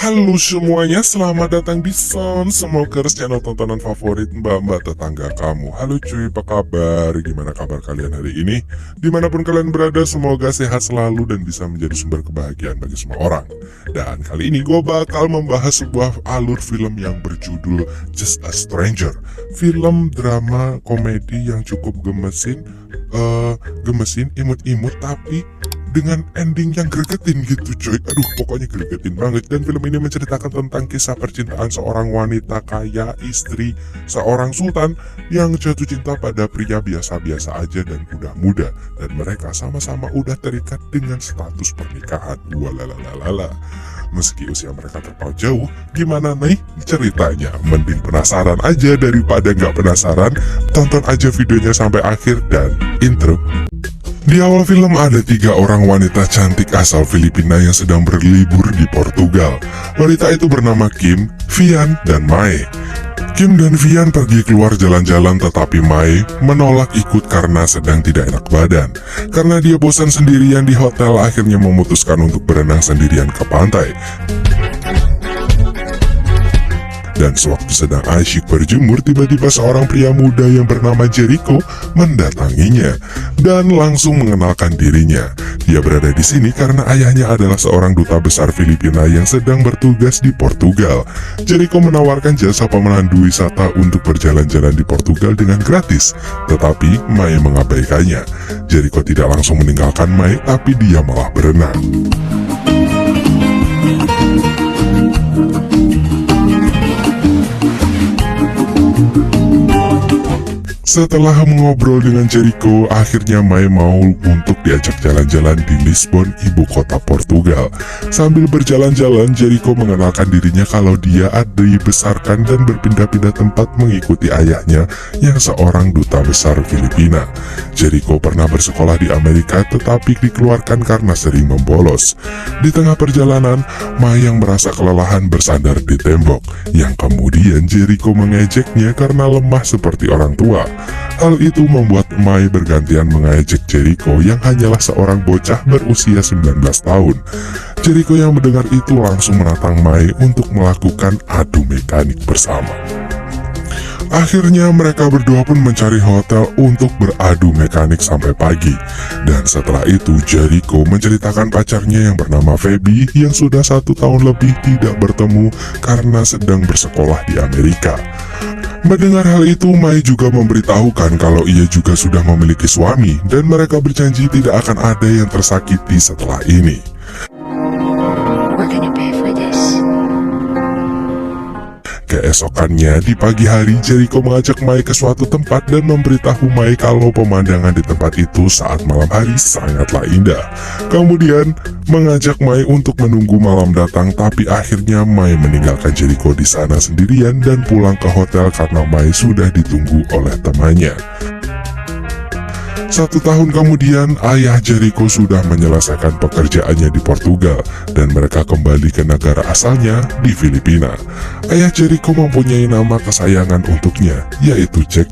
Halo semuanya, selamat datang di Son Smokers, channel tontonan favorit mbak-mbak tetangga kamu. Halo cuy, apa kabar? Gimana kabar kalian hari ini? Dimanapun kalian berada, semoga sehat selalu dan bisa menjadi sumber kebahagiaan bagi semua orang. Dan kali ini gue bakal membahas sebuah alur film yang berjudul Just a Stranger. Film drama komedi yang cukup gemesin, imut-imut, tapi dengan ending yang gregetin gitu coy. Aduh, pokoknya gregetin banget. Dan film ini menceritakan tentang kisah percintaan seorang wanita kaya, istri seorang sultan yang jatuh cinta pada pria biasa-biasa aja dan udah muda. Dan mereka sama-sama udah terikat dengan status pernikahan. Walalalala. Meski usia mereka terpaut jauh, gimana nih ceritanya? Mending penasaran aja daripada nggak penasaran. Tonton aja videonya sampai akhir dan intro. Di awal film ada 3 orang wanita cantik asal Filipina yang sedang berlibur di Portugal. Wanita itu bernama Kim, Vian, dan Mae. Kim dan Vian pergi keluar jalan-jalan, tetapi Mae menolak ikut karena sedang tidak enak badan. Karena dia bosan sendirian di hotel, akhirnya memutuskan untuk berenang sendirian ke pantai. Dan sewaktu sedang asyik berjemur, tiba-tiba seorang pria muda yang bernama Jericho mendatanginya dan langsung mengenalkan dirinya. Dia berada di sini karena ayahnya adalah seorang duta besar Filipina yang sedang bertugas di Portugal. Jericho menawarkan jasa pemandu wisata untuk berjalan-jalan di Portugal dengan gratis, tetapi Mae mengabaikannya. Jericho tidak langsung meninggalkan Mae, tapi dia malah berenang. Setelah mengobrol dengan Jericho, akhirnya Mae mau untuk diajak jalan-jalan di Lisbon, ibu kota Portugal. Sambil berjalan-jalan, Jericho mengenalkan dirinya kalau dia dibesarkan dan berpindah-pindah tempat mengikuti ayahnya yang seorang duta besar Filipina. Jericho pernah bersekolah di Amerika tetapi dikeluarkan karena sering membolos. Di tengah perjalanan, Mae yang merasa kelelahan bersandar di tembok, yang kemudian Jericho mengejeknya karena lemah seperti orang tua. Hal itu membuat Mae bergantian mengejek Jericho yang hanyalah seorang bocah berusia 19 tahun. Jericho yang mendengar itu langsung menantang Mae untuk melakukan adu mekanik bersama. Akhirnya mereka berdua pun mencari hotel untuk beradu mekanik sampai pagi. Dan setelah itu Jericho menceritakan pacarnya yang bernama Feby yang sudah 1 tahun lebih tidak bertemu karena sedang bersekolah di Amerika. Mendengar hal itu, Mae juga memberitahukan kalau ia juga sudah memiliki suami dan mereka berjanji tidak akan ada yang tersakiti setelah ini. Keesokannya di pagi hari, Jericho mengajak Mae ke suatu tempat dan memberitahu Mae kalau pemandangan di tempat itu saat malam hari sangatlah indah. Kemudian mengajak Mae untuk menunggu malam datang, tapi akhirnya Mae meninggalkan Jericho di sana sendirian dan pulang ke hotel karena Mae sudah ditunggu oleh temannya. 1 tahun kemudian, ayah Jericho sudah menyelesaikan pekerjaannya di Portugal dan mereka kembali ke negara asalnya di Filipina. Ayah Jericho mempunyai nama kesayangan untuknya, yaitu Jack.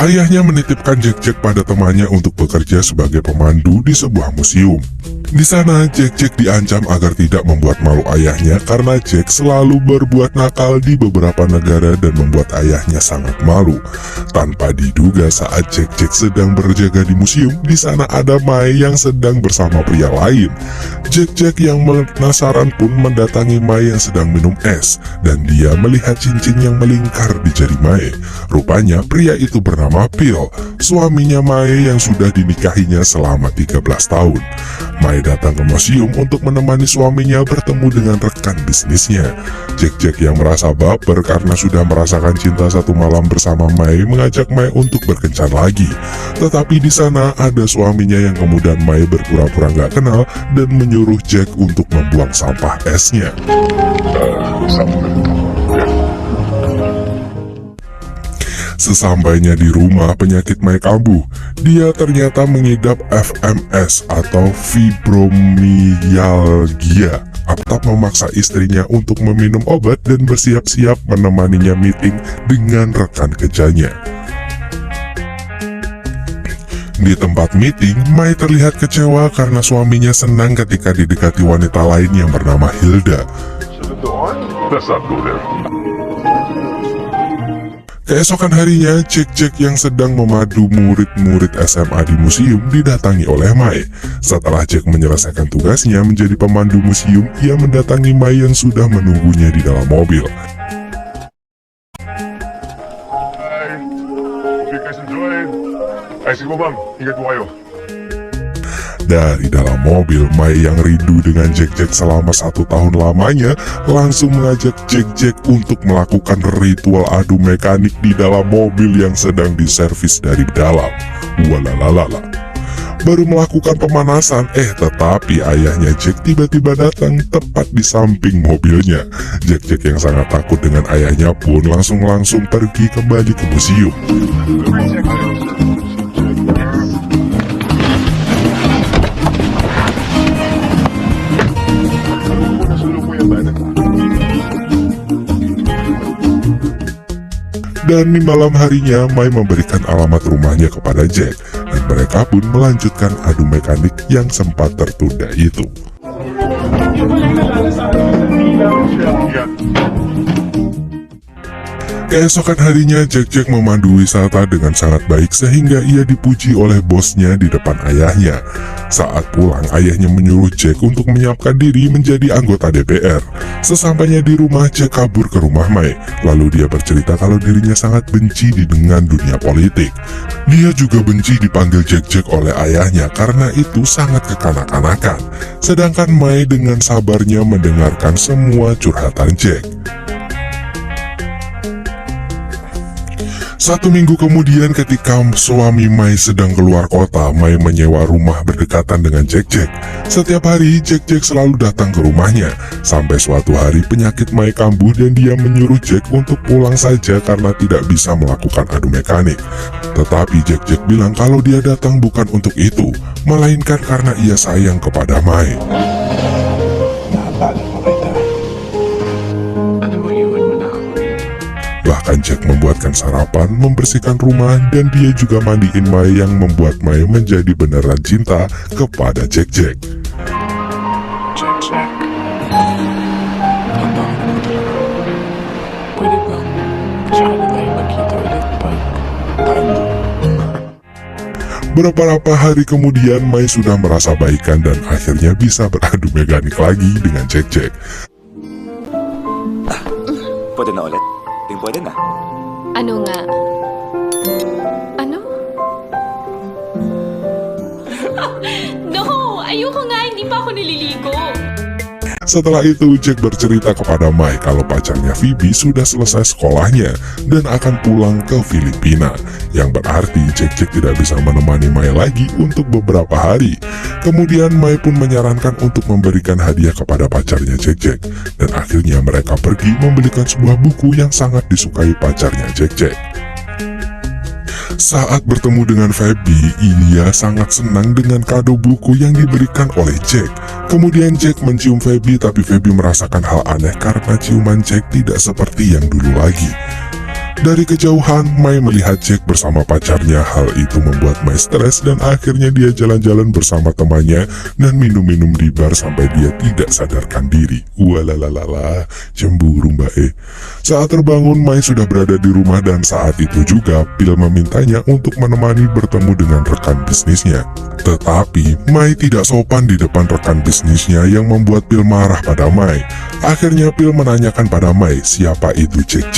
Ayahnya menitipkan Jack pada temannya untuk bekerja sebagai pemandu di sebuah museum. Di sana, Jack diancam agar tidak membuat malu ayahnya karena Jack selalu berbuat nakal di beberapa negara dan membuat ayahnya sangat malu. Tanpa diduga saat Jack sedang berjaga di museum, di sana ada Mae yang sedang bersama pria lain. Jack yang penasaran pun mendatangi Mae yang sedang minum es dan dia melihat cincin yang melingkar di jari Mae. Rupanya pria itu bernama Phil, suaminya Mae yang sudah dinikahinya selama 13 tahun. Mae datang ke museum untuk menemani suaminya bertemu dengan rekan bisnisnya. Jack yang merasa baper karena sudah merasakan cinta 1 malam bersama Mae mengajak Mae untuk berkencan lagi. Tetapi di sana ada suaminya yang kemudian Mae berpura-pura nggak kenal dan menyuruh Jack untuk membuang sampah esnya. Sesampainya di rumah, penyakit Mae kambuh. Dia ternyata mengidap FMS atau fibromyalgia. Atap memaksa istrinya untuk meminum obat dan bersiap-siap menemaninya meeting dengan rekan kerjanya. Di tempat meeting, Mai terlihat kecewa karena suaminya senang ketika didekati wanita lain yang bernama Hilda. Keesokan harinya, Jack yang sedang memadu murid-murid SMA di museum didatangi oleh Mai. Setelah Jack menyelesaikan tugasnya menjadi pemandu museum, ia mendatangi Mai yang sudah menunggunya di dalam mobil. Dari dalam mobil, Mai yang rindu dengan Jack selama 1 tahun lamanya langsung mengajak Jack untuk melakukan ritual adu mekanik di dalam mobil yang sedang diservis dari dalam. Walalalala. Baru melakukan pemanasan, tetapi ayahnya Jack tiba-tiba datang tepat di samping mobilnya. Jack yang sangat takut dengan ayahnya pun langsung pergi kembali ke museum. Dan di malam harinya, Mai memberikan alamat rumahnya kepada Jack, dan mereka pun melanjutkan adu mekanik yang sempat tertunda itu. Keesokan harinya, Jack memandu wisata dengan sangat baik sehingga ia dipuji oleh bosnya di depan ayahnya. Saat pulang, ayahnya menyuruh Jack untuk menyiapkan diri menjadi anggota DPR. Sesampainya di rumah, Jack kabur ke rumah Mai. Lalu dia bercerita kalau dirinya sangat benci dengan dunia politik. Dia juga benci dipanggil Jack oleh ayahnya karena itu sangat kekanak-kanakan. Sedangkan Mai dengan sabarnya mendengarkan semua curhatan Jack. 1 minggu kemudian ketika suami Mai sedang keluar kota, Mai menyewa rumah berdekatan dengan Jack. Setiap hari Jack selalu datang ke rumahnya. Sampai suatu hari penyakit Mai kambuh dan dia menyuruh Jack untuk pulang saja karena tidak bisa melakukan adu mekanik. Tetapi Jack bilang kalau dia datang bukan untuk itu, melainkan karena ia sayang kepada Mai. Bahkan Jack membuatkan sarapan, membersihkan rumah, dan dia juga mandiin Mai yang membuat Mai menjadi beneran cinta kepada Jack. Beberapa hari kemudian, Mai sudah merasa baikan dan akhirnya bisa beradu mekanik lagi dengan Jack. Pwede na ulit? Pwede na. Ano nga? Ano? No! Ayoko nga! Hindi pa ako nililigo! Setelah itu, Jack bercerita kepada Mai kalau pacarnya Phoebe sudah selesai sekolahnya dan akan pulang ke Filipina. Yang berarti Jack tidak bisa menemani Mai lagi untuk beberapa hari. Kemudian Mai pun menyarankan untuk memberikan hadiah kepada pacarnya Jack. Dan akhirnya mereka pergi membelikan sebuah buku yang sangat disukai pacarnya Jack. Saat bertemu dengan Phoebe, ia sangat senang dengan kado buku yang diberikan oleh Jack. Kemudian Jack mencium Phoebe, tapi Phoebe merasakan hal aneh karena ciuman Jack tidak seperti yang dulu lagi. Dari kejauhan, Mai melihat Jack bersama pacarnya. Hal itu membuat Mai stres dan akhirnya dia jalan-jalan bersama temannya dan minum-minum di bar sampai dia tidak sadarkan diri. Walalalala, cemburu mbak. Saat terbangun, Mai sudah berada di rumah dan saat itu juga Phil memintanya untuk menemani bertemu dengan rekan bisnisnya. Tetapi Mai tidak sopan di depan rekan bisnisnya yang membuat Phil marah pada Mai. Akhirnya Phil menanyakan pada Mai siapa itu Jack.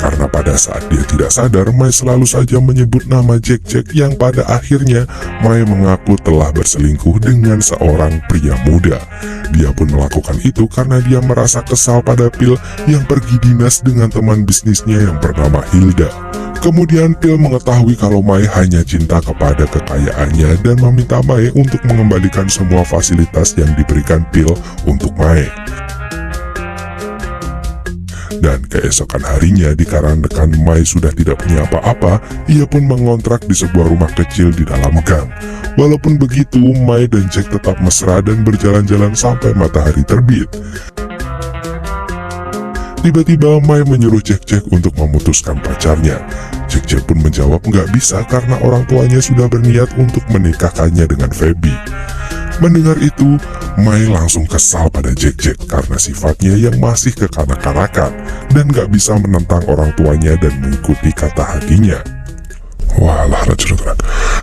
Karena pada saat dia tidak sadar, Mai selalu saja menyebut nama Jack yang pada akhirnya Mai mengaku telah berselingkuh dengan seorang pria muda. Dia pun melakukan itu karena dia merasa kesal pada Phil yang pergi dinas dengan teman bisnisnya yang bernama Hilda. Kemudian Phil mengetahui kalau Mai hanya cinta kepada kekayaannya dan meminta Mai untuk mengembalikan semua fasilitas yang diberikan Phil untuk Mai. Dan keesokan harinya dikarenakan Mai sudah tidak punya apa-apa, ia pun mengontrak di sebuah rumah kecil di dalam gang. Walaupun begitu, Mai dan Jack tetap mesra dan berjalan-jalan sampai matahari terbit. Tiba-tiba Mai menyuruh Jack untuk memutuskan pacarnya. Jack pun menjawab nggak bisa karena orang tuanya sudah berniat untuk menikahkannya dengan Feby. Mendengar itu, Mai langsung kesal pada Jack karena sifatnya yang masih kekanak-kanakan dan gak bisa menentang orang tuanya dan mengikuti kata hatinya. Walah, racun.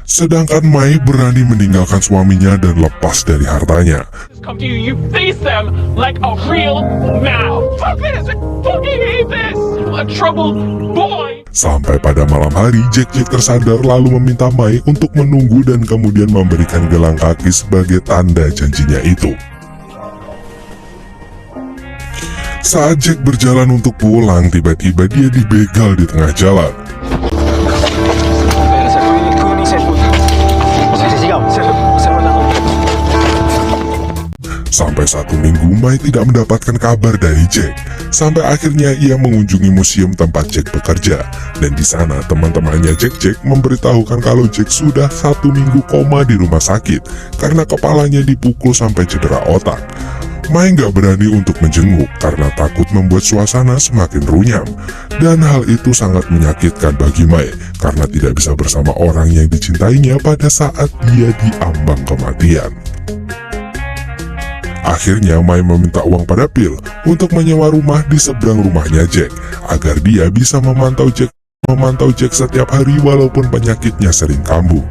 Sedangkan Mai berani meninggalkan suaminya dan lepas dari hartanya. Come to you, you face them like a real man. Fuck this! I fucking hate this! A troubled boy! Sampai pada malam hari, Jack tersadar lalu meminta Mai untuk menunggu dan kemudian memberikan gelang kaki sebagai tanda janjinya itu. Saat Jack berjalan untuk pulang, tiba-tiba dia dibegal di tengah jalan. Sampai 1 minggu, Mai tidak mendapatkan kabar dari Jack. Sampai akhirnya ia mengunjungi museum tempat Jack bekerja. Dan di sana teman-temannya Jack memberitahukan kalau Jack sudah 1 minggu koma di rumah sakit karena kepalanya dipukul sampai cedera otak. Mai nggak berani untuk menjenguk karena takut membuat suasana semakin runyam. Dan hal itu sangat menyakitkan bagi Mai karena tidak bisa bersama orang yang dicintainya pada saat dia diambang kematian. Akhirnya Mai meminta uang pada Phil untuk menyewa rumah di seberang rumahnya Jack agar dia bisa memantau Jack setiap hari walaupun penyakitnya sering kambuh.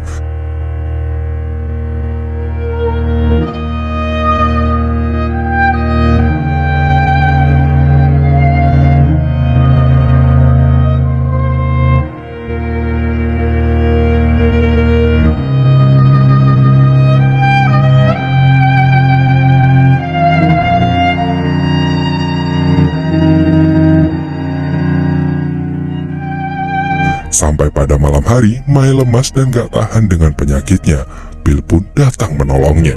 Sampai pada malam hari, Mai lemas dan gak tahan dengan penyakitnya. Phil pun datang menolongnya.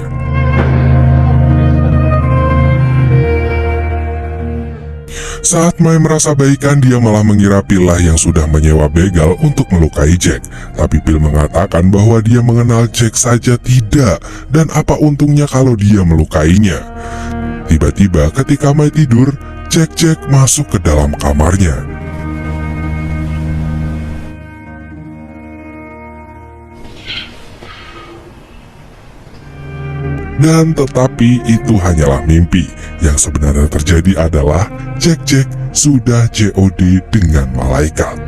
Saat Mai merasa baikan, dia malah mengira Phil lah yang sudah menyewa begal untuk melukai Jack. Tapi Phil mengatakan bahwa dia mengenal Jack saja tidak, dan apa untungnya kalau dia melukainya. Tiba-tiba ketika Mai tidur, Jack masuk ke dalam kamarnya. Dan tetapi itu hanyalah mimpi. Yang sebenarnya terjadi adalah Jack sudah JOD dengan malaikat.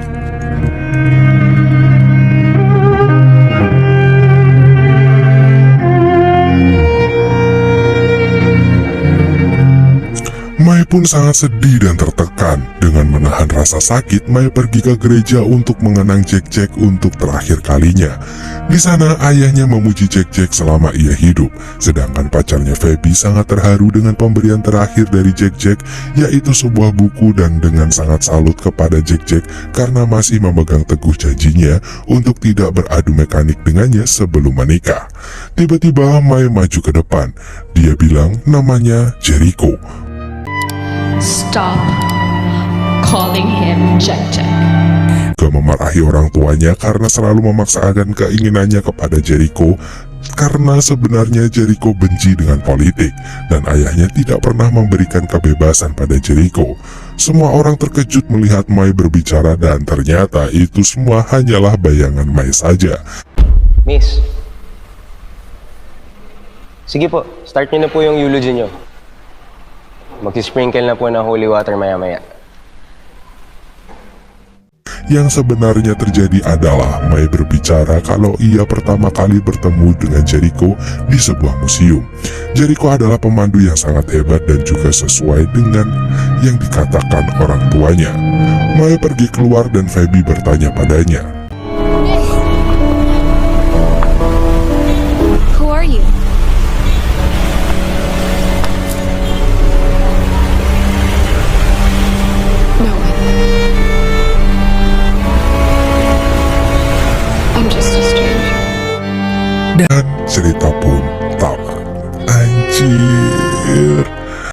Mai pun sangat sedih dan tertekan. Dengan menahan rasa sakit, Mai pergi ke gereja untuk mengenang Jack untuk terakhir kalinya. Di sana ayahnya memuji Jack selama ia hidup, sedangkan pacarnya Feby sangat terharu dengan pemberian terakhir dari Jack, yaitu sebuah buku, dan dengan sangat salut kepada Jack karena masih memegang teguh janjinya untuk tidak beradu mekanik dengannya sebelum menikah. Tiba-tiba Mai maju ke depan. Dia bilang namanya Jericho. Stop calling him Jack. Memarahi orang tuanya karena selalu memaksakan keinginannya kepada Jericho, karena sebenarnya Jericho benci dengan politik dan ayahnya tidak pernah memberikan kebebasan pada Jericho. Semua orang terkejut melihat Mai berbicara dan ternyata itu semua hanyalah bayangan Mai saja. Miss, sige po, start niyo na po yung eulogy niyo. Mag-sprinkle na po ng holy water maya-maya. Yang sebenarnya terjadi adalah Mai berbicara kalau ia pertama kali bertemu dengan Jericho di sebuah museum. Jericho adalah pemandu yang sangat hebat dan juga sesuai dengan yang dikatakan orang tuanya. Mai pergi keluar dan Feby bertanya padanya. Who are you? No one. I'm just a stranger. Dan cerita pun tamat.